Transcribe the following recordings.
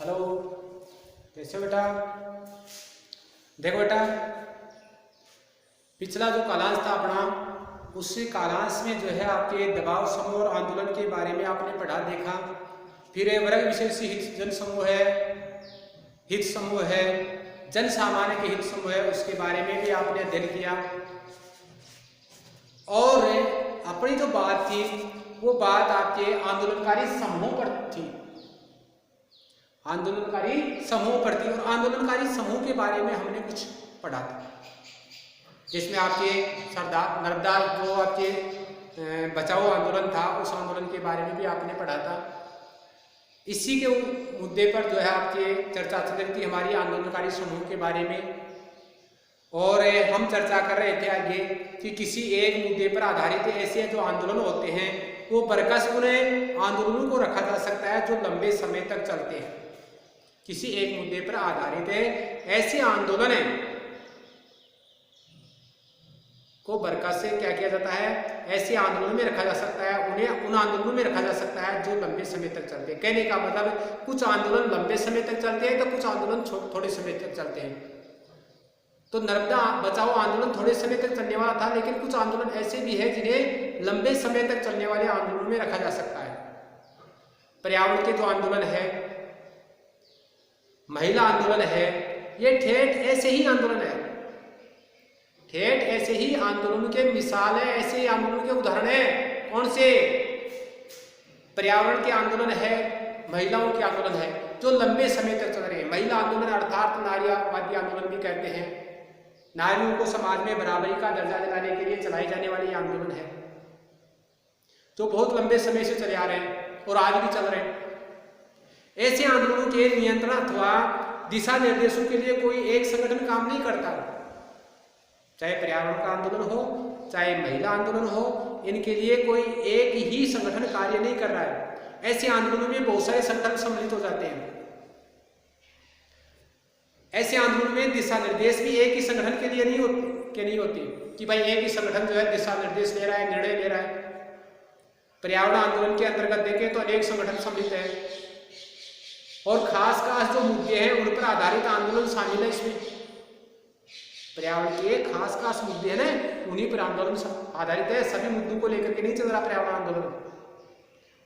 Hello, कैसे हो बेटा? देखो बेटा, पिछला जो कालांश था अपना, उस कालांश में जो है आपके दबाव समूह और आंदोलन के बारे में आपने पढ़ा देखा। फिर वर्ग विशेष हित जन समूह है, हित समूह है, जन सामान्य के हित समूह है, उसके बारे में भी आपने अध्ययन किया। और अपनी जो बात थी वो बात आपके आंदोलनकारी समूहों पर थी, आंदोलनकारी समूह पर थी। और आंदोलनकारी समूह के बारे में हमने कुछ पढ़ा था, जिसमें आपके सरदार नर्मदा जो आपके बचाओ आंदोलन था, उस आंदोलन के बारे में भी आपने पढ़ा था। इसी के मुद्दे पर जो है आपके चर्चा चल रही थी हमारी आंदोलनकारी समूह के बारे में। और हम चर्चा कर रहे थे आगे कि किसी एक मुद्दे पर आधारित ऐसे जो आंदोलन होते हैं वो बरकस उन्हें आंदोलनों को रखा जा सकता है जो लंबे समय तक चलते हैं। किसी एक मुद्दे पर आधारित है ऐसे आंदोलन है को बरकस से क्या किया जाता है, ऐसे आंदोलन में रखा जा सकता है, उन्हें उन आंदोलनों में रखा जा सकता है जो लंबे समय तक चलते हैं। कहने का मतलब कुछ आंदोलन लंबे समय तक चलते हैं तो कुछ आंदोलन थोड़े समय तक चलते हैं। तो नर्मदा बचाओ आंदोलन थोड़े समय तक चलने वाला था, लेकिन कुछ आंदोलन ऐसे भी है जिन्हें लंबे समय तक चलने वाले आंदोलनों में रखा जा सकता है। पर्यावरण के जो आंदोलन है, महिला आंदोलन है, ये ठेठ ऐसे ही आंदोलन है, ठेठ ऐसे ही आंदोलन के मिसाल है, ऐसे आंदोलन के उदाहरण है। कौन से? पर्यावरण के आंदोलन है, महिलाओं के आंदोलन है जो लंबे समय तक चल रहे हैं। महिला आंदोलन अर्थात नारीवादी आंदोलन भी कहते हैं, नारियों को समाज में बराबरी का दर्जा दिलाने के लिए चलाई जाने वाली आंदोलन है जो बहुत लंबे समय से चले आ रहे हैं और आज भी चल रहे हैं। ऐसे आंदोलनों के नियंत्रण अथवा दिशा निर्देशों के लिए कोई एक संगठन काम नहीं करता, चाहे पर्यावरण का आंदोलन हो चाहे महिला आंदोलन हो, इनके लिए कोई एक ही संगठन कार्य नहीं कर रहा है। ऐसे आंदोलनों में बहुत सारे संगठन सम्मिलित हो जाते हैं। ऐसे आंदोलन में दिशा निर्देश भी एक ही संगठन के लिए नहीं होती कि भाई एक ही संगठन जो है दिशा निर्देश ले रहा है, निर्णय ले रहा है। पर्यावरण आंदोलन के अंतर्गत देखें तो अनेक संगठन सम्मिलित है और खास जो मुद्दे हैं उन पर आधारित आंदोलन शामिल है। इसमें पर्यावरण के खास मुद्दे हैं ना, उन्हीं पर आंदोलन आधारित है। सभी मुद्दों को लेकर के नहीं चल रहा पर्यावरण आंदोलन,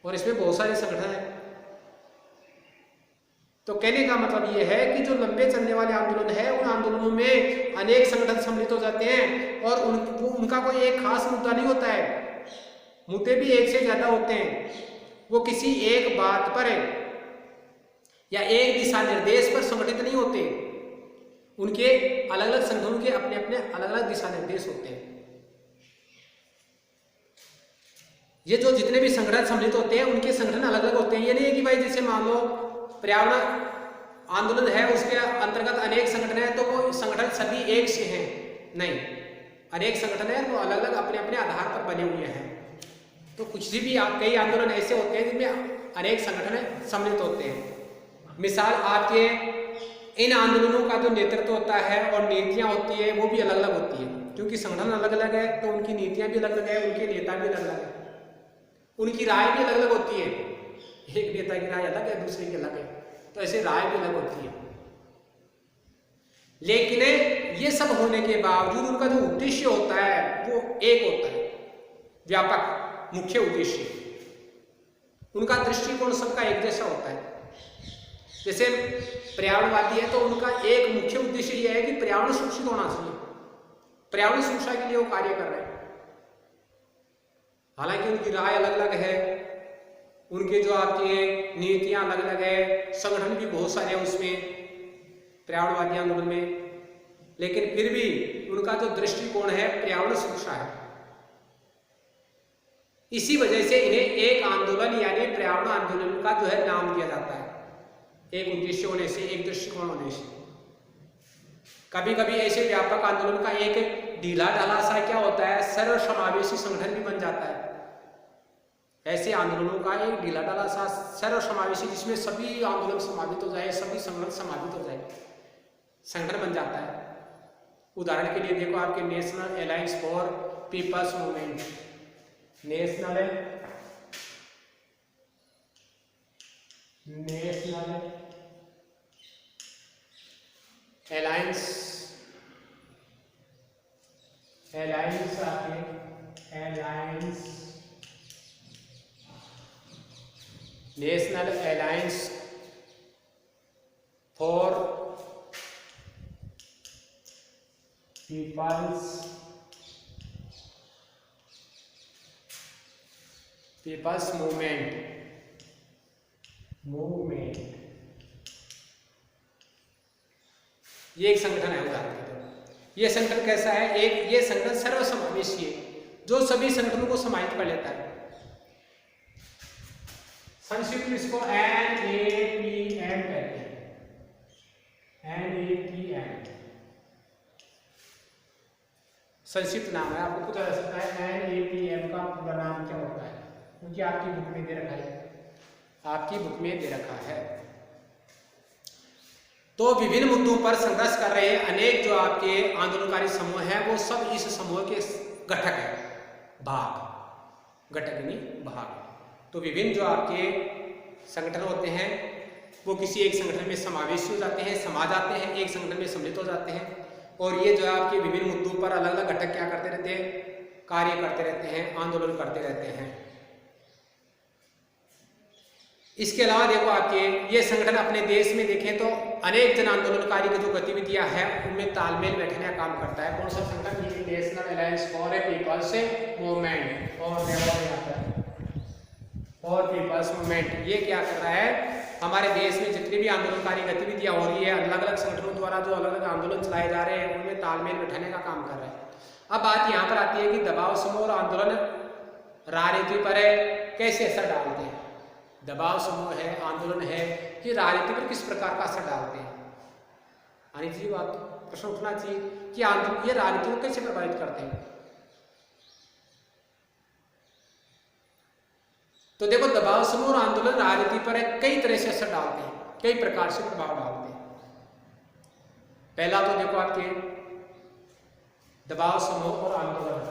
और इसमें बहुत सारे संगठन हैं। तो कहने का मतलब ये है कि जो लंबे चलने वाले आंदोलन है उन आंदोलनों में अनेक संगठन सम्मिलित हो जाते हैं और उनका कोई एक खास मुद्दा नहीं होता है, मुद्दे भी एक से ज्यादा होते हैं। वो किसी एक बात पर या एक दिशा निर्देश पर संगठित नहीं होते, उनके अलग अलग संगठनों के अपने अपने अलग अलग दिशा निर्देश होते हैं। ये जो जितने भी संगठन सम्मिलित होते हैं उनके संगठन अलग अलग होते हैं। ये नहीं है कि भाई जैसे मान लो पर्यावरण आंदोलन है, उसके अंतर्गत अनेक संगठन है तो वो संगठन सभी एक से हैं, नहीं, अनेक संगठन है वो अलग अलग अपने अपने आधार पर बने हुए हैं। तो कुछ भी कई आंदोलन ऐसे होते हैं जिनमें अनेक संगठन सम्मिलित होते हैं। मिसाल आपके इन आंदोलनों का जो नेतृत्व होता है और नीतियां होती है वो भी अलग अलग होती है, क्योंकि संगठन अलग अलग है तो उनकी नीतियां भी अलग अलग है, उनके नेता भी अलग अलग है, उनकी राय भी अलग अलग होती है। एक नेता की राय अलग है, दूसरे की अलग है, तो ऐसे राय भी अलग होती है। लेकिन ये सब होने के बावजूद उनका जो उद्देश्य होता है वो एक होता है, व्यापक मुख्य उद्देश्य। उनका दृष्टिकोण सबका एक जैसा होता है। जैसे पर्यावरणवादी है तो उनका एक मुख्य उद्देश्य यह है कि पर्यावरण सुरक्षित होना चाहिए, पर्यावरण सुरक्षा के लिए वो कार्य कर रहे हैं। हालांकि उनकी राय अलग अलग है, उनके जो आपके नीतियां अलग अलग है, संगठन भी बहुत सारे हैं उसमें पर्यावरणवादी आंदोलन में, लेकिन फिर भी उनका जो दृष्टिकोण है पर्यावरण सुरक्षा है। इसी वजह से इन्हें एक आंदोलन यानी पर्यावरण आंदोलन का जो है नाम दिया जाता है, एक उद्देश्य होने से, एक दृष्टिकोण होने से। कभी कभी ऐसे व्यापक आंदोलन का एक ढीला ढाला सा क्या होता है, सर्वसमावेशी संगठन भी बन जाता है। ऐसे आंदोलनों का एक ढीला ढाला सा सर्वसमावेशी, जिसमें सभी आंदोलन समावित हो जाए, सभी संगठन समावित हो जाए, संगठन बन जाता है। उदाहरण के लिए देखो आपके national alliance for people's movement, national alliance आपके alliance national alliance for people's movement ये एक संगठन है। उदाहरण के तौर ये संगठन कैसा है? ये संगठन सर्वसमावेशी है जो सभी संगठनों को समाहित कर लेता है। संक्षिप्त में इसको NAPM कहते हैं। NAPM संक्षिप्त नाम है, आपको पता चल सकता है NAPM का पूरा नाम क्या होता है, क्योंकि आपकी बुक में दे रखा है। तो विभिन्न मुद्दों पर संघर्ष कर रहे अनेक जो आपके आंदोलनकारी समूह हैं वो सब इस समूह के घटक है, घटक नहीं भाग। तो विभिन्न जो आपके संगठन होते हैं वो किसी एक संगठन में समावेशी हो जाते हैं, समा जाते हैं, एक संगठन में सम्मिलित हो जाते हैं। और ये जो आपके विभिन्न मुद्दों पर अलग अलग घटक क्या करते रहते हैं? कार्य करते रहते हैं, आंदोलन करते रहते हैं। इसके अलावा देखो आपके ये संगठन अपने देश में देखें तो अनेक जन आंदोलनकारी की जो गतिविधियां हैं उनमें तालमेल बैठने का काम करता है। कौन सा संगठन? ये national alliance for people's movement और पीपल्स मूवमेंट। ये क्या कर रहा है? हमारे देश में जितनी भी आंदोलनकारी गतिविधियां हो रही है, अलग अलग संगठनों द्वारा जो अलग अलग आंदोलन चलाए जा रहे हैं उनमें तालमेल बैठाने का काम कर रहा है। अब बात यहाँ पर आती है कि दबाव समूह और आंदोलन राजनीति पर कैसे असर डालते हैं। दबाव समूह है, आंदोलन है, ये राजनीति पर किस प्रकार का असर डालते हैं? आनी चाहिए बात, प्रश्न उठना चाहिए कि आंदोलन ये राजनीति को कैसे प्रभावित करते हैं। तो देखो दबाव समूह और आंदोलन राजनीति पर कई तरह से असर डालते हैं, कई प्रकार से प्रभाव डालते हैं। पहला तो देखो आपके दबाव समूह और आंदोलन,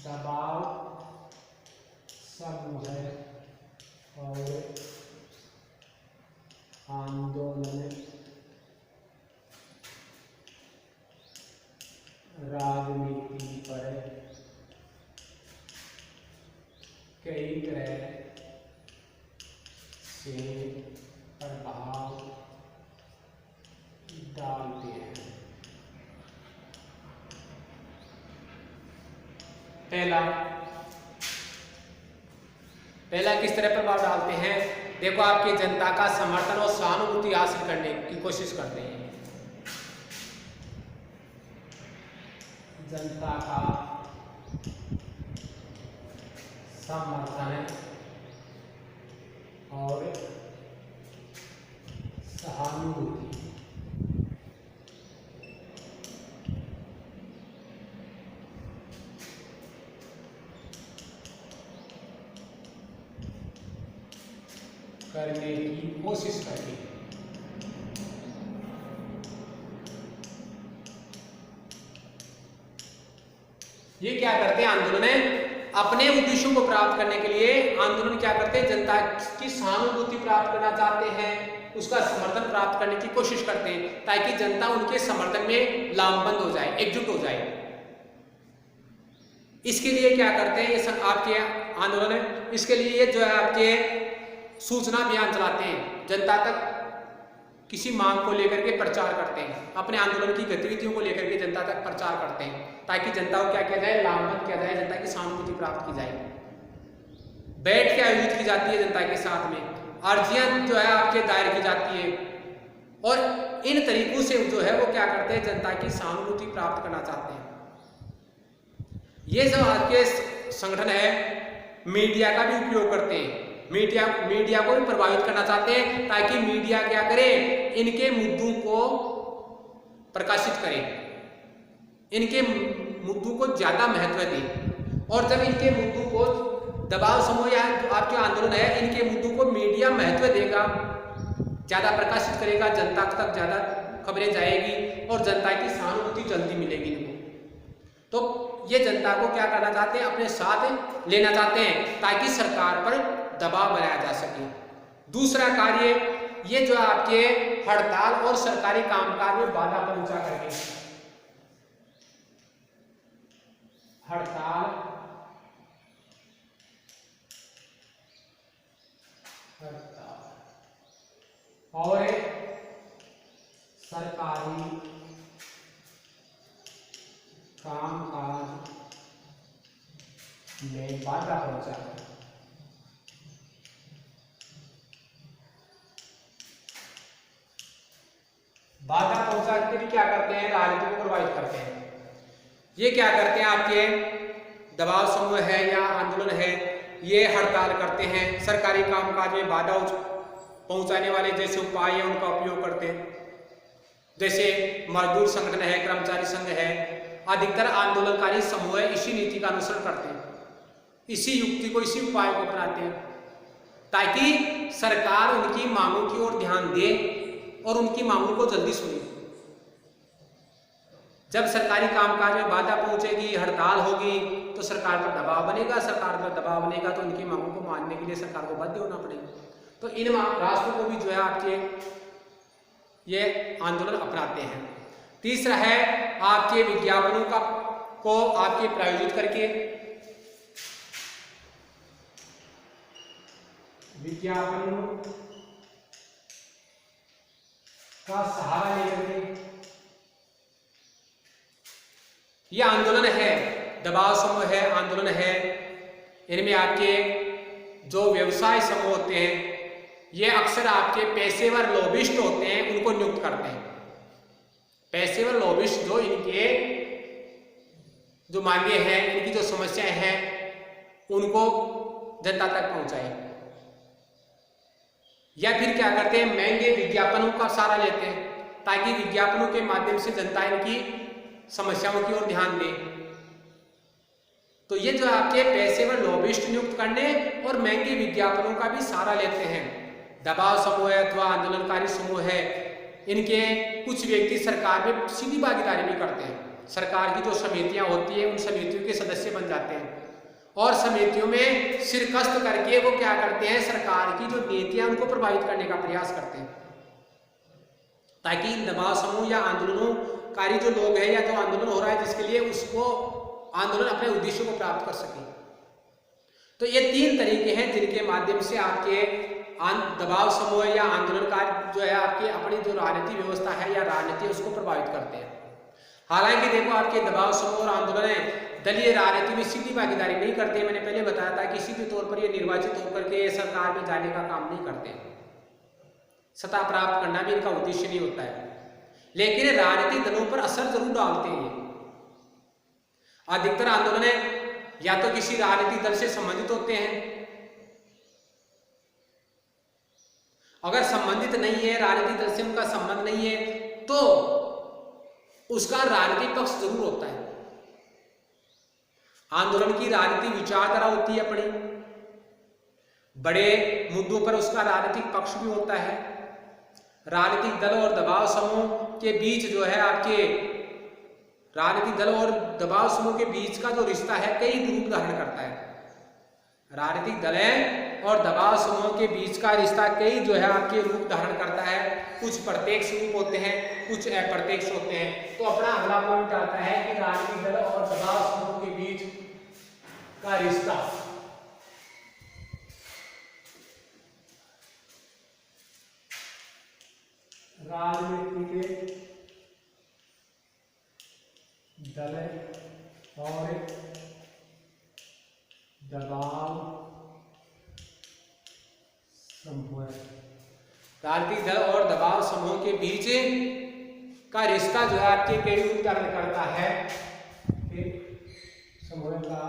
दबाव समूह और आंदोलन राजनीति पर कई तरह से प्रभाव डालते हैं। पहला किस तरह प्रभाव डालते हैं? देखो आपके जनता का समर्थन और सहानुभूति हासिल करने की कोशिश करते हैं। जनता का समर्थन और सहानुभूति करने की कोशिश करती है। ये क्या करते हैं? आंदोलन अपने उद्देश्यों को प्राप्त करने के लिए आंदोलन क्या करते हैं? जनता की सहानुभूति प्राप्त करना चाहते हैं, उसका समर्थन प्राप्त करने की कोशिश करते हैं ताकि जनता उनके समर्थन में लामबंद हो जाए, एकजुट हो जाए। इसके लिए क्या करते हैं ये सब आपके आंदोलन? इसके लिए जो है आपके सूचना अभियान चलाते हैं, जनता तक किसी मांग को लेकर के प्रचार करते हैं, अपने आंदोलन की गतिविधियों को लेकर के जनता तक प्रचार करते हैं ताकि जनता को क्या किया जाए? लामबंद किया जाए, जनता की सहानुभूति प्राप्त की जाए। बैठ के आयोजित की जाती है जनता के साथ में, अर्जियां जो है आपके दायर की जाती है और इन तरीकों से जो है वो क्या करते हैं? जनता की सहानुभूति प्राप्त करना चाहते हैं। ये जो आपके संगठन है मीडिया का भी उपयोग करते हैं, मीडिया को भी प्रभावित करना चाहते हैं ताकि मीडिया क्या करे? इनके मुद्दों को प्रकाशित करे, इनके मुद्दों को ज्यादा महत्व दे। और जब इनके मुद्दों को दबाव समूह या आपके आंदोलन है इनके मुद्दों को मीडिया महत्व देगा, ज्यादा प्रकाशित करेगा, जनता तक ज्यादा खबरें जाएगी और जनता की सहानुभूति जल्दी मिलेगी इनको। तो ये जनता को क्या करना चाहते हैं? अपने साथ लेना चाहते हैं ताकि सरकार पर दबाव बनाया जा सके। दूसरा कार्य ये जो आपके हड़ताल और सरकारी कामकाज में बाधा पहुंचा करके, हड़ताल और सरकारी कामकाज में बाधा पहुंचा। बाधा पहुंचा के भी क्या करते हैं, राजनीति को प्रभावित करते हैं। ये क्या करते हैं, आपके दबाव समूह है या आंदोलन है, ये हड़ताल करते हैं, सरकारी कामकाज में बाधा पहुंचाने वाले जैसे उपाय है उनका उपयोग करते हैं। जैसे मजदूर संगठन है, कर्मचारी संघ है, अधिकतर आंदोलनकारी समूह इसी नीति का अनुसरण करते हैं, इसी युक्ति को, इसी उपाय को अपनाते हैं, ताकि सरकार उनकी मांगों की ओर ध्यान दे और उनकी मांगों को जल्दी सुने। जब सरकारी कामकाज में बाधा पहुंचेगी, हड़ताल होगी, तो सरकार पर दबाव बनेगा, सरकार पर दबाव बनेगा तो उनकी मांगों को मानने के लिए सरकार को बाध्य होना पड़ेगा। तो इन राष्ट्रों को भी जो है आपके ये आंदोलन अपनाते हैं। तीसरा है आपके विज्ञापनों को आपके प्रायोजित करके, विज्ञापनों का सहारा लेकर के ये आंदोलन है, दबाव समूह है, आंदोलन है। इनमें आपके जो व्यवसाय समूह होते हैं ये अक्सर आपके पेशेवर लॉबिस्ट होते हैं, उनको नियुक्त करते हैं। पेशेवर लॉबिस्ट जो इनके जो मांगे हैं, इनकी जो समस्याएं हैं उनको जनता तक पहुंचाए। या फिर क्या करते हैं, महंगे विज्ञापनों का सहारा लेते हैं ताकि विज्ञापनों के माध्यम से जनता इनकी समस्याओं की ओर ध्यान दे। तो ये जो आपके पेशेवर लॉबिस्ट नियुक्त करने और महंगे विज्ञापनों का भी सहारा लेते हैं। दबाव समूह है अथवा आंदोलनकारी समूह है, इनके कुछ व्यक्ति सरकार में सीधी भागीदारी भी करते हैं। सरकार की जो समितियां होती है उन समितियों के सदस्य बन जाते हैं और समितियों में शिरकस्त करके वो क्या करते हैं, सरकार की जो नीतियां उनको प्रभावित करने का प्रयास करते हैं, ताकि इन दबाव समूह या आंदोलनकारी जो लोग हैं या जो आंदोलन हो रहा है जिसके लिए, उसको आंदोलन अपने उद्देश्यों को प्राप्त कर सके। तो ये 3 तरीके हैं जिनके माध्यम से आपके दबाव समूह या आंदोलनकार जो है आपकी अपनी जो राजनीतिक व्यवस्था है या राजनीति उसको प्रभावित करते हैं। हालांकि देखो आपके दबाव समूह और आंदोलन है दलीय राजनीति में सीधी भागीदारी नहीं करते। मैंने पहले बताया था किसी भी तौर पर ये निर्वाचित होकर के सरकार में जाने का काम नहीं करते, सत्ता प्राप्त करना भी इनका उद्देश्य नहीं होता है, लेकिन राजनीतिक दलों पर असर जरूर डालते हैं। अधिकतर आंदोलन है या तो किसी राजनीतिक दल से संबंधित होते हैं, अगर संबंधित नहीं है, राजनीतिक दल से उनका संबंध नहीं है, तो उसका राजनीतिक पक्ष जरूर होता है। आंदोलन की राजनीतिक विचारधारा होती है अपनी, बड़े मुद्दों पर उसका राजनीतिक पक्ष भी होता है। राजनीतिक दल और दबाव समूह के बीच जो है आपके राजनीतिक दल और दबाव समूह के बीच का जो रिश्ता है कई रूप धारण करता है। राजनीतिक दल और दबाव समूह के बीच का रिश्ता कई जो है आपके रूप धारण करता है। कुछ प्रत्यक्ष रूप होते हैं, कुछ अप्रत्यक्ष होते हैं। तो अपना अगला पॉइंट आता है कि राजनीतिक दल और दबाव समूह के बीच का रिश्ता। राजनीतिक दल और दबाव समूह, राजनीतिक दल और दबाव समूह के बीच का रिश्ता जो है आपके कई रूप धारण करता है। समूह का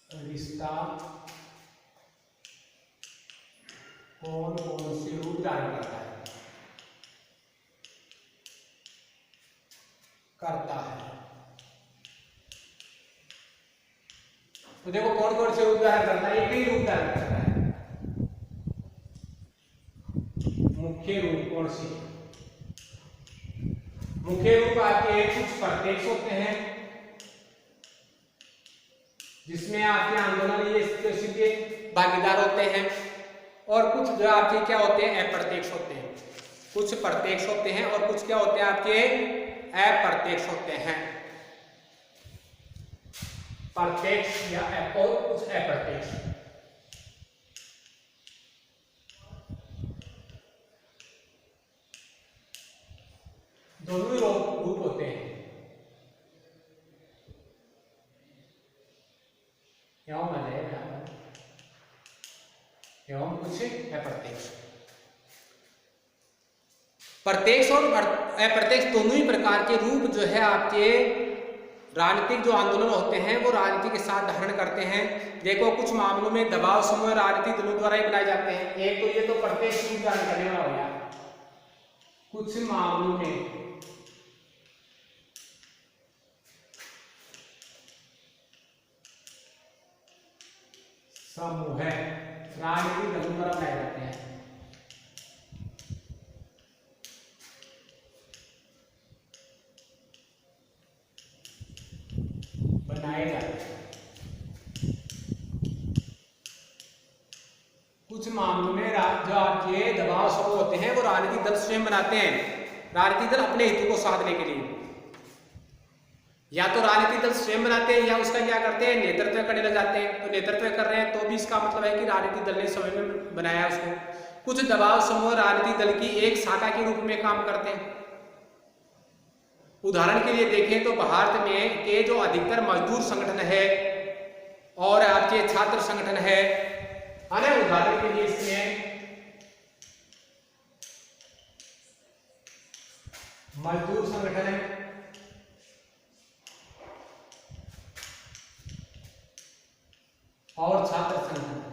रिश्ता कौन कौन से रूप धारण करता है। तो देखो कौन कौन से रूप धारण करता है, ये कई रूप धारण करता है। मुख्य रूप कौन सी? मुख्य रूप आपके कुछ प्रत्यक्ष होते हैं जिसमें आपके आंदोलन ये सीधे भागीदार होते हैं और कुछ जो आपके क्या होते हैं अप्रत्यक्ष होते हैं। कुछ प्रत्यक्ष होते हैं और कुछ क्या होते हैं आपके अप्रत्यक्ष होते हैं। प्रत्यक्ष या कुछ अप्रत्यक्ष। दोनों ही रूप होते हैं। एवं कुछ अप्रत्यक्ष। प्रत्यक्ष और अप्रत्यक्ष दोनों ही प्रकार के रूप जो है आपके राजनीतिक जो आंदोलन होते हैं वो राजनीति के साथ धारण करते हैं। देखो कुछ मामलों में दबाव समूह राजनीतिक दलों द्वारा ही बनाए जाते हैं। एक तो ये तो प्रत्यक्ष रूप धारण करने वाला हो गया। कुछ मामलों में समूह राजनीतिक दलों द्वारा बनाए जाते हैं। बनाए जाते हैं। कुछ मामलों में जो आपके दबाव समूह होते हैं वो राजनीतिक दल स्वयं बनाते हैं। राजनीतिक दल अपने हितों को साधने के लिए या तो राजनीतिक दल स्वयं बनाते हैं या उसका क्या करते हैं नेतृत्व करने लग जाते हैं। तो नेतृत्व कर रहे हैं तो भी इसका मतलब है कि राजनीतिक दल ने स्वयं बनाया उसको। कुछ दबाव समूह राजनीतिक दल की एक शाखा के रूप में काम करते हैं। उदाहरण के लिए देखें तो भारत में के जो अधिकतर मजदूर संगठन है और आपके छात्र संगठन है ना, उदाहरण के लिए इसमें मजदूर संगठन है और छात्र संगठन।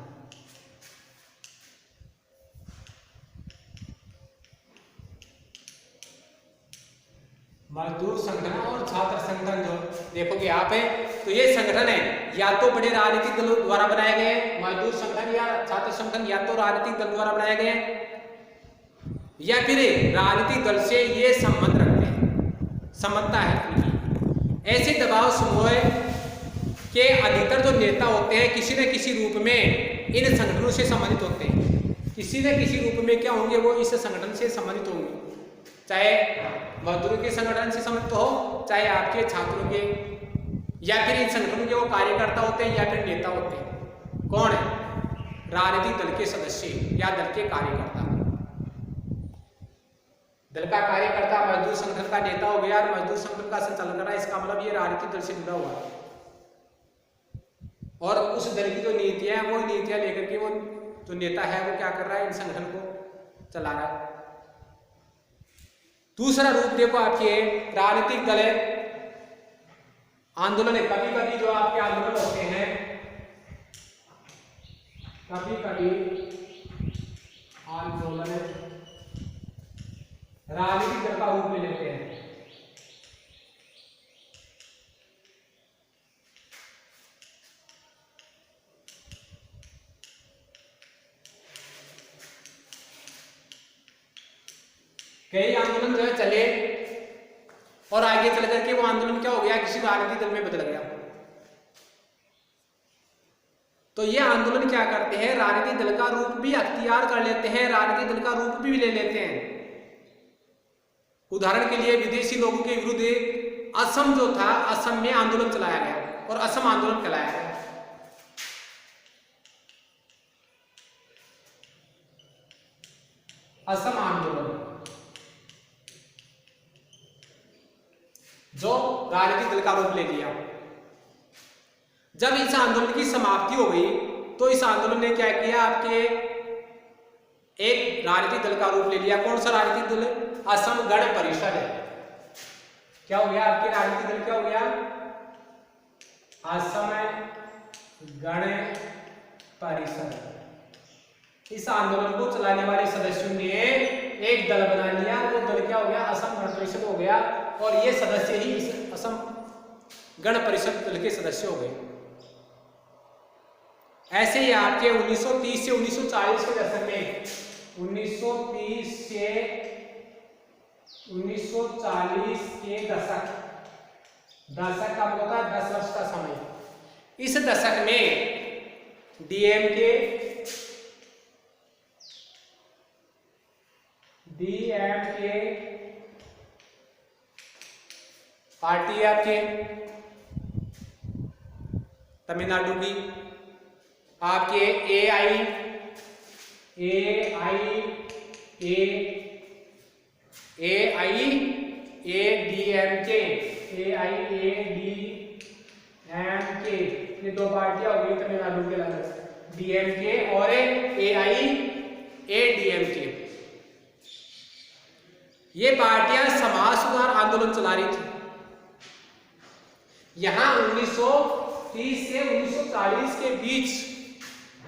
मजदूर संगठन और छात्र संगठन जो देखोगे आप है तो ये संगठन है या तो बड़े राजनीतिक दलों द्वारा बनाए गए मजदूर संगठन या छात्र संगठन या तो राजनीतिक दल द्वारा बनाए गए या फिर राजनीतिक दल से ये संबंध रखते हैं, समानता है उनकी। ऐसे दबाव समूह के अधिकतर जो नेता होते हैं किसी न किसी रूप में इन संगठनों से संबंधित होते हैं। किसी न किसी रूप में क्या होंगे वो इस संगठन से संबंधित होंगे, चाहे मजदूरों के संगठन से संबंधित हो चाहे आपके छात्रों के या फिर इन संगठनों के वो कार्यकर्ता होते हैं या फिर नेता होते हैं। कौन है? राजनीतिक दल के सदस्य या दल के कार्यकर्ता। दल का कार्यकर्ता मजदूर संगठन का नेता हो गया और मजदूर संगठन का संचालन कर रहा है, इसका मतलब ये राजनीतिक दल से जुड़ा हुआ है और उस दल की जो नीतियां हैं वो नीतियां लेकर के वो जो नेता है वो क्या कर रहा है इन संगठन को चला रहा है। दूसरा रूप देखो आपके राजनीतिक दल आंदोलन है। कभी कभी जो आपके आंदोलन होते हैं कभी कभी आंदोलन राजनीतिक दल का रूप ले लेते हैं। कई आंदोलन जो है चले और आगे चल करके वो आंदोलन क्या हो गया किसी राजनीतिक दल में बदल गया। तो ये आंदोलन क्या करते हैं राजनीतिक दल का रूप भी अख्तियार कर लेते हैं, राजनीतिक दल का रूप भी ले लेते हैं। उदाहरण के लिए विदेशी लोगों के विरुद्ध असम जो था असम में आंदोलन चलाया गया और असम आंदोलन कहलाया गया। असम आंदोलन जो राजनीतिक दल का रूप ले लिया। जब इस आंदोलन की समाप्ति हो गई तो इस आंदोलन ने क्या किया आपके एक राजनीतिक दल का रूप ले लिया। कौन सा राजनीतिक दल? असम गण परिषद है। क्या हो गया आपके राजनीतिक दल? क्या हो गया? असम गण परिषद। इस आंदोलन को चलाने वाले सदस्यों ने एक दल बना लिया, वो दल क्या हो गया? असम गण परिषद हो गया और ये सदस्य ही इस असम गण परिषद दल के सदस्य हो गए। ऐसे ही आपके 1930 से 1940 के दशक में 1930 से 1940 के दशक का मतलब 10 वर्ष का समय। इस दशक में डीएमके, पार्टी है आपके तमिलनाडु की। आपके AIADMK, ये दो पार्टियां हो गई तमिलनाडु के अलग, डीएमके और AIADMK। ये पार्टियां समाज सुधार आंदोलन चला रही थी। यहां 1930 से 1940 के बीच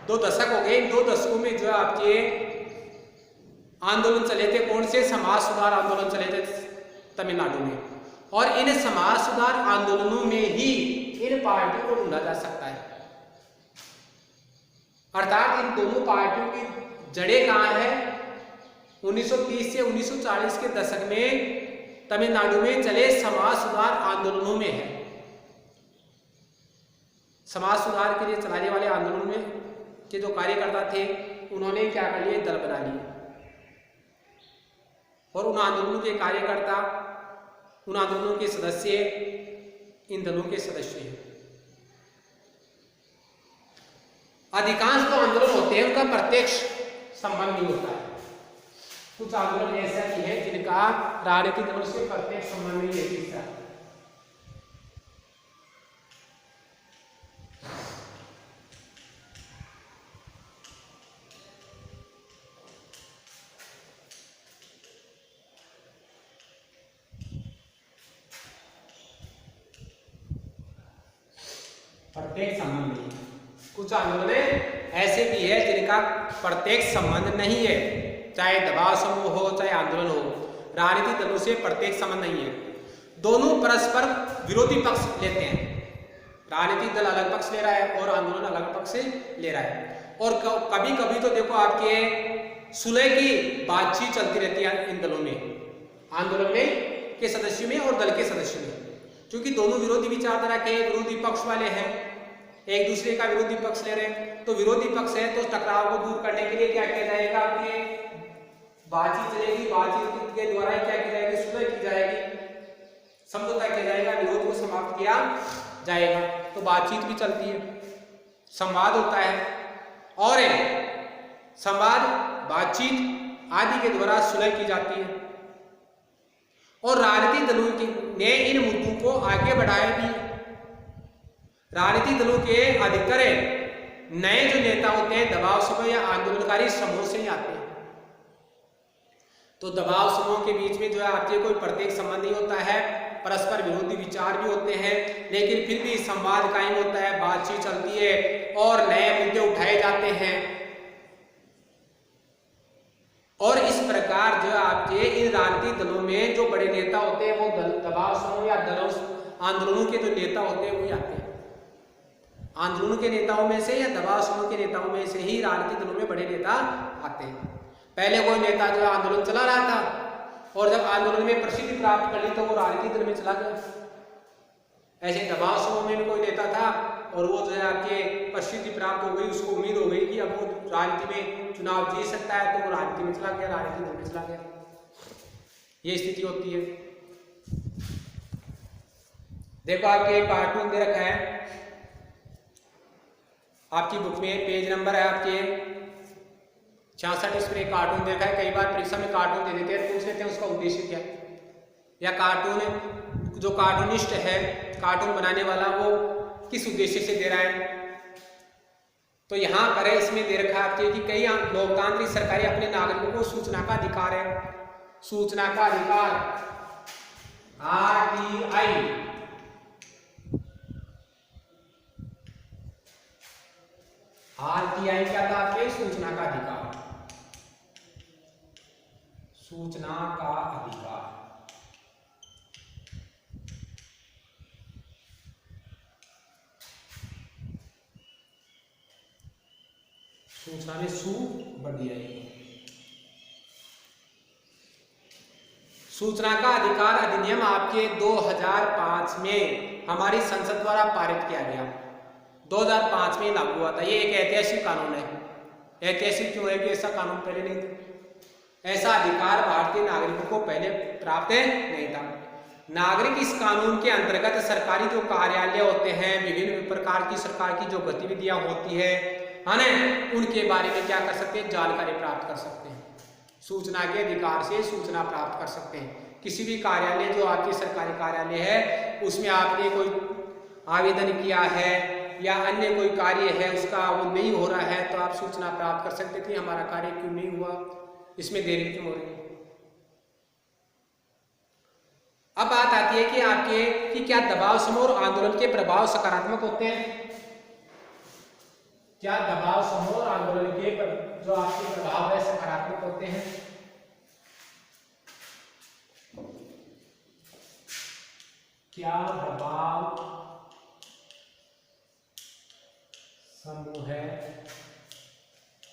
2 दशक हो गए। इन 2 दशकों में जो आपके आंदोलन चले थे, कौन से? समाज सुधार आंदोलन चले थे तमिलनाडु में। और इन समाज सुधार आंदोलनों में ही इन पार्टियों को ढूंढा जा सकता है। अर्थात इन दोनों पार्टियों की जड़ें कहां है? 1930 से 1940 के दशक में तमिलनाडु में चले समाज सुधार आंदोलनों में है। समाज सुधार के लिए चलाने वाले आंदोलन में के जो कार्यकर्ता थे, उन्होंने क्या कर लिया? दल बना लिए। और उन आंदोलनों के कार्यकर्ता, उन आंदोलनों के सदस्य इन दलों के सदस्य हैं। अधिकांश जो आंदोलन होते हैं उनका प्रत्यक्ष संबंध नहीं होता है। कुछ आंदोलन ऐसे भी हैं जिनका राजनीतिक दलों से प्रत्यक्ष संबंध नहीं है। प्रत्येक संबंध नहीं। कुछ आंदोलन ऐसे भी है जिनका प्रत्यक्ष संबंध नहीं है, चाहे दबाव समूह हो चाहे आंदोलन हो, राजनीतिक दलों से प्रत्यक्ष संबंध नहीं है। दोनों परस्पर विरोधी पक्ष लेते हैं। राजनीतिक दल अलग पक्ष ले रहा है और आंदोलन अलग पक्ष से ले रहा है। और कभी कभी तो देखो आपके सुलह की बातचीत चलती रहती है इन दलों में, आंदोलन में के सदस्यों में और दल के सदस्यों में। क्योंकि दोनों विरोधी विचारधारा के विरोधी पक्ष वाले हैं, एक दूसरे का विरोधी पक्ष ले रहे हैं, तो विरोधी पक्ष है तो टकराव को दूर करने के लिए क्या किया जाएगा? आपके बातचीत चलेगी, बातचीत के द्वारा क्या की जाएगी? सुलह की जाएगी, समझौता किया जाएगा, विरोध को समाप्त किया जाएगा। तो बातचीत भी चलती है, संवाद होता है, और संवाद, बातचीत आदि के द्वारा सुलह की जाती है। और राजनीतिक दलों ने इन मुद्दों को आगे बढ़ाया भी। राजनीतिक दलों के अधिकतर नए जो नेता होते हैं दबाव समूह या आंदोलनकारी समूह से ही आते हैं। तो दबाव समूह के बीच में जो है आपके कोई प्रत्यक्ष संबंध नहीं होता है, परस्पर विरोधी विचार भी होते हैं, लेकिन फिर भी संवाद कायम होता है, बातचीत चलती है और नए मुद्दे उठाए जाते हैं। और इस प्रकार जो आपके इन राजनीतिक दलों में जो बड़े नेता होते हैं वो दबाव समूह या दलों आंदोलनों के जो नेता होते हैं वही आते हैं। आंदोलनों के नेताओं में से या दबाव समूह के नेताओं में से ही राजनीतिक दलों में बड़े नेता आते हैं। पहले कोई नेता जो आंदोलन चला रहा था और जब आंदोलन में प्रसिद्धि प्राप्त कर ली तो वो राजनीतिक दल में चला गया। ऐसे दबाव समूह में भी कोई नेता था और वो जो है आपके प्रसिद्धि प्राप्त हो गई, उसको उम्मीद हो गई कि अब वो राजनीति में चुनाव जीत सकता है, तो वो राजनीति में चला गया, राजनीतिक दल में चला गया। ये स्थिति होती है। देखो आपके कार्टून दे रखा है आपकी बुक में, पेज नंबर है आपके 66, इस पर एक कार्टून देखा है। कई बार परीक्षा में कार्टून दे देते हैं, पूछ लेते हैं उसका उद्देश्य क्या है, या कार्टून जो कार्टूनिस्ट है, कार्टून बनाने वाला, वो किस उद्देश्य से दे रहा है। तो यहाँ पर है, इसमें दे रखा है आपके कि कई लोकतांत्रिक सरकारें अपने नागरिकों को सूचना का अधिकार है, सूचना का अधिकार RTI, RTI क्या था आपके? सूचना का अधिकार, सूचना का अधिकार। सूचना में सू बढ़ दिया है। सूचना का अधिकार अधिनियम आपके 2005 में हमारी संसद द्वारा पारित किया गया। 2005 में लागू हुआ था। ये एक ऐतिहासिक कानून है। ऐतिहासिक क्यों है कि ऐसा कानून पहले नहीं था। ऐसा अधिकार भारतीय नागरिकों को पहले प्राप्त नहीं था। नागरिक इस कानून के अंतर्गत सरकारी जो कार्यालय होते हैं, विभिन्न प्रकार की सरकार की जो गतिविधियां होती है ना, उनके बारे में क्या कर सकते हैं, जानकारी प्राप्त कर सकते हैं। सूचना के अधिकार से सूचना प्राप्त कर सकते हैं। किसी भी कार्यालय जो आपके सरकारी कार्यालय है उसमें आपने कोई आवेदन किया है या अन्य कोई कार्य है उसका वो नहीं हो रहा है तो आप सूचना प्राप्त कर सकते थे हमारा कार्य क्यों नहीं हुआ, इसमें देरी क्यों हो रही है। अब बात आती है कि आपके कि क्या दबाव समूह और आंदोलन के प्रभाव सकारात्मक होते हैं। क्या दबाव समूह और आंदोलन के जो आपके प्रभाव है सकारात्मक होते हैं। क्या दबाव समूह है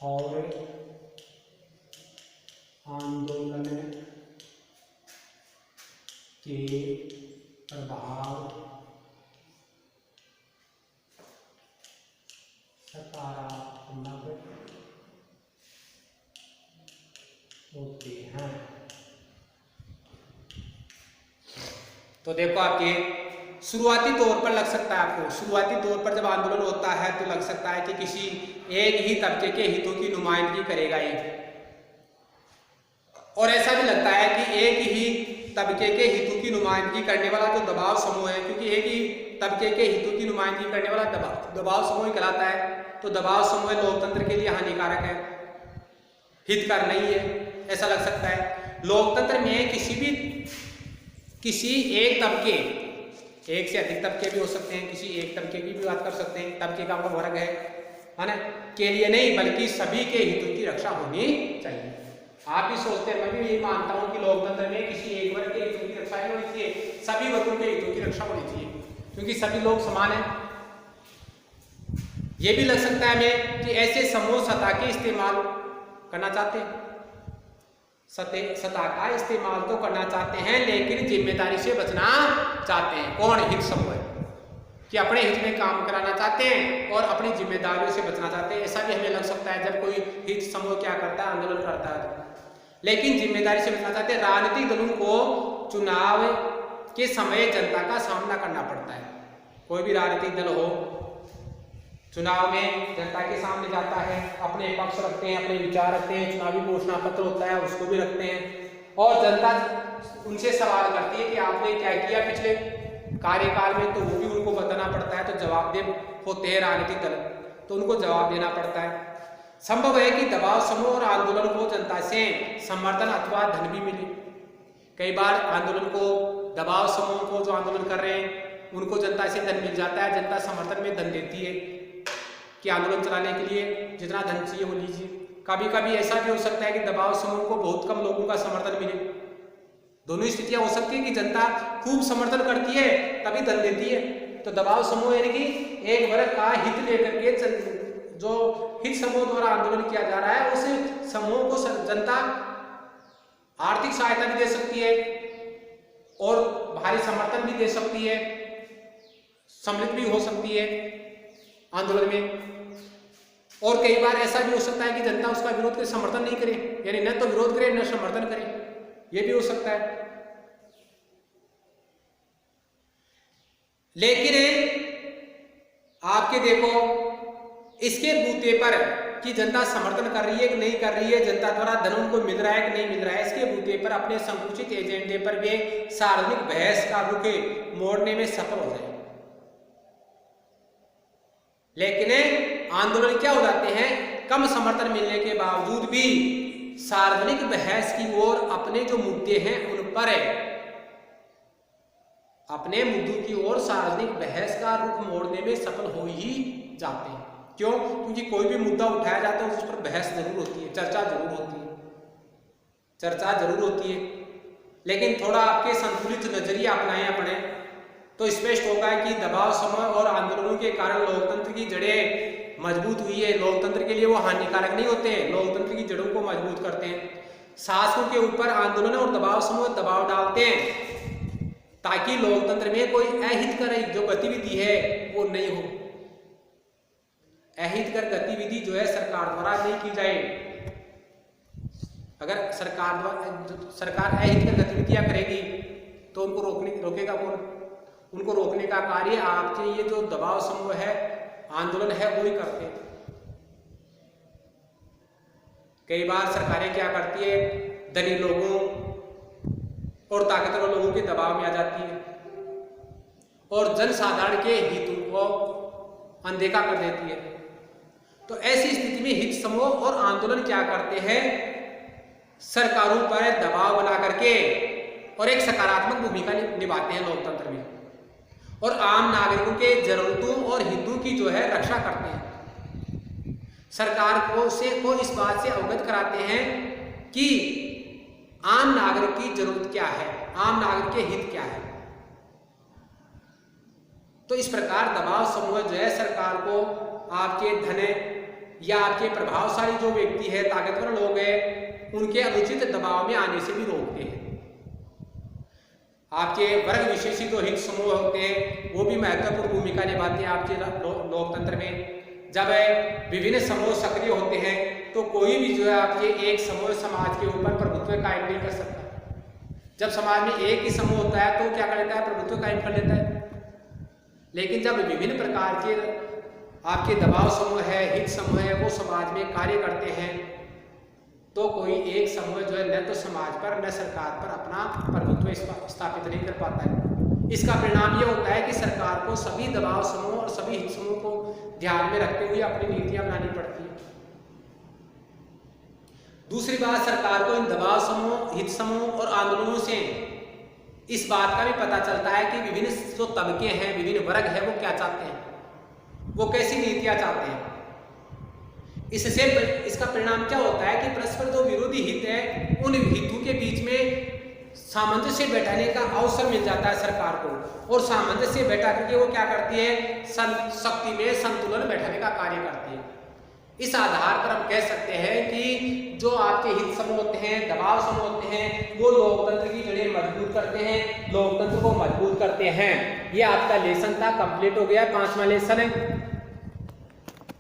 और आंदोलन के प्रभाव सकारात्मक होते हैं। तो देखो आपके शुरुआती तौर पर लग सकता है, आपको शुरुआती तौर पर जब आंदोलन होता है तो लग सकता है कि किसी एक ही तबके के हितों की नुमाइंदगी करेगा ये, और ऐसा भी लगता है कि एक ही तबके के हितों की नुमाइंदगी करने वाला जो दबाव समूह है, क्योंकि एक ही तबके के हितों की नुमाइंदगी करने वाला दबाव समूह कहलाता है, तो दबाव समूह लोकतंत्र के लिए हानिकारक है, हितकर नहीं है, ऐसा लग सकता है। लोकतंत्र में किसी एक तबके, एक से अधिक तबके भी हो सकते हैं, किसी एक तबके की भी बात कर सकते हैं, तबके का मतलब वर्ग है ना, के लिए नहीं बल्कि सभी के हितों की रक्षा होनी चाहिए। आप भी सोचते हैं, मैं भी यही मानता हूं कि लोकतंत्र में किसी एक वर्ग के हितों की रक्षा नहीं होनी चाहिए, सभी वर्गों के हितों की रक्षा होनी चाहिए, क्योंकि सभी लोग समान हैं। ये भी लग सकता है हमें कि ऐसे समूह सत्ता के इस्तेमाल करना चाहते हैं, सत्ता का इस्तेमाल तो करना चाहते हैं लेकिन जिम्मेदारी से बचना चाहते हैं। कौन? हित समूह है कि अपने हित में काम कराना चाहते हैं और अपनी जिम्मेदारियों से बचना चाहते हैं। ऐसा भी हमें लग सकता है जब कोई हित समूह क्या करता है, आंदोलन करता है, लेकिन जिम्मेदारी से बचना चाहते हैं। राजनीतिक दलों को चुनाव के समय जनता का सामना करना पड़ता है। कोई भी राजनीतिक दल हो, चुनाव में जनता के सामने जाता है, अपने पक्ष रखते हैं, अपने विचार रखते हैं, चुनावी घोषणा पत्र होता है उसको भी रखते हैं, और जनता उनसे सवाल करती है कि आपने क्या किया पिछले कार्यकाल में, तो वो भी उनको बताना पड़ता है। तो जवाबदेह होते हैं राजनीतिक दल, तो उनको जवाब देना पड़ता है। संभव है कि दबाव समूह और आंदोलन को जनता से समर्थन अथवा धन भी मिले। कई बार आंदोलन को, दबाव समूह को जो आंदोलन कर रहे हैं उनको जनता से धन मिल जाता है, जनता समर्थन में धन देती है कि आंदोलन चलाने के लिए जितना धन चाहिए वो लीजिए। कभी कभी ऐसा भी हो सकता है कि दबाव समूह को बहुत कम लोगों का समर्थन मिले। दोनों स्थितियां हो सकती है कि जनता खूब समर्थन करती है तभी धन देती है। तो दबाव समूह यानी कि एक वर्ग का हित लेकर के जो हित समूह द्वारा आंदोलन किया जा रहा है उस समूह को जनता आर्थिक सहायता भी दे सकती है और भारी समर्थन भी दे सकती है, सम्मिलित भी हो सकती है आंदोलन में। और कई बार ऐसा भी हो सकता है कि जनता उसका विरोध करे, समर्थन नहीं करे, यानी न तो विरोध करे न समर्थन करे, ये भी हो सकता है। लेकिन आपके देखो इसके बूते पर कि जनता समर्थन कर रही है कि नहीं कर रही है, जनता द्वारा धन उनको मिल रहा है कि नहीं मिल रहा है, इसके बूते पर अपने संकुचित एजेंडे पर वे सार्वजनिक बहस का रुख मोड़ने में सफल हो जाए। लेकिन आंदोलन क्या हो जाते हैं, कम समर्थन मिलने के बावजूद भी सार्वजनिक बहस की ओर अपने जो मुद्दे हैं उन पर अपने मुद्दों की ओर सार्वजनिक बहस का रुख मोड़ने में सफल हो ही जाते हैं। क्यों? क्योंकि कोई भी मुद्दा उठाया जाता है उस पर बहस जरूर होती है, चर्चा जरूर होती है, चर्चा जरूर होती है। लेकिन थोड़ा आपके संतुलित नजरिया अपनाएं अपने, तो स्पष्ट होगा कि दबाव समूह और आंदोलनों के कारण लोकतंत्र की जड़ें मजबूत हुई है। लोकतंत्र के लिए वो हानिकारक नहीं होते, लोकतंत्र की जड़ों को मजबूत करते हैं। शासकों के ऊपर आंदोलन और दबाव समूह दबाव डालते हैं ताकि लोकतंत्र में कोई अहितकर जो गतिविधि है वो नहीं हो, अहितकर गतिविधि जो है सरकार द्वारा नहीं की जाए। अगर सरकार अहितकर गतिविधियां करेगी तो उनको रोकेगा कौन? उनको रोकने का कार्य आपके ये जो दबाव समूह है, आंदोलन है, वो ही करते हैं। कई बार सरकारें क्या करती है, धनी लोगों और ताकतवर लोगों के दबाव में आ जाती है और जनसाधारण के हितों को अनदेखा कर देती है। तो ऐसी स्थिति में हित समूह और आंदोलन क्या करते हैं, सरकारों पर दबाव बना करके और एक सकारात्मक भूमिका निभाते हैं लोकतंत्र में, और आम नागरिकों के जरूरतों और हितों की जो है रक्षा करते हैं। सरकार को इस बात से अवगत कराते हैं कि आम नागरिक की जरूरत क्या है, आम नागरिक के हित क्या है। तो इस प्रकार दबाव समूह जो है सरकार को आपके धन या आपके प्रभावशाली जो व्यक्ति है, ताकतवर लोग हैं, उनके अनुचित दबाव में आने से भी रोकते हैं। आपके वर्ग विशेषी जो हित समूह होते हैं वो भी महत्वपूर्ण भूमिका निभाते हैं आपके लोकतंत्र में। जब विभिन्न समूह सक्रिय होते हैं तो कोई भी जो है आपके एक समूह समाज के ऊपर प्रभुत्व कायम नहीं कर सकता। जब समाज में एक ही समूह होता है तो क्या कर लेता है, प्रभुत्व कायम कर लेता है। लेकिन जब विभिन्न प्रकार के आपके दबाव समूह है, हित समूह है, वो समाज में कार्य करते हैं तो कोई एक समूह जो है न तो समाज पर न सरकार पर अपना प्रभुत्व स्थापित नहीं कर पाता है। इसका परिणाम ये होता है कि सरकार को सभी दबाव समूह और सभी हित समूह को ध्यान में रखते हुए अपनी नीतियां बनानी पड़ती है। दूसरी बात, सरकार को इन दबाव समूह, हित समूह और आंदोलनों से इस बात का भी पता चलता है कि विभिन्न जो तबके हैं, विभिन्न वर्ग है, वो क्या चाहते हैं, वो कैसी नीतियां चाहते हैं। इससे इसका परिणाम क्या होता है कि परस्पर जो विरोधी हित है, उन हितों के बीच में सामंजस्य बैठाने का अवसर मिल जाता है सरकार को, और सामंजस्य बैठा करके वो क्या करती है, शक्ति में संतुलन बैठाने का कार्य करती है। इस आधार पर हम कह सकते हैं कि जो आपके हित समूह होते हैं, दबाव समूह होते हैं, वो लोकतंत्र की जड़ें मजबूत करते हैं, लोकतंत्र को मजबूत करते हैं। ये आपका लेसन था, कंप्लीट हो गया, 5वां लेसन है।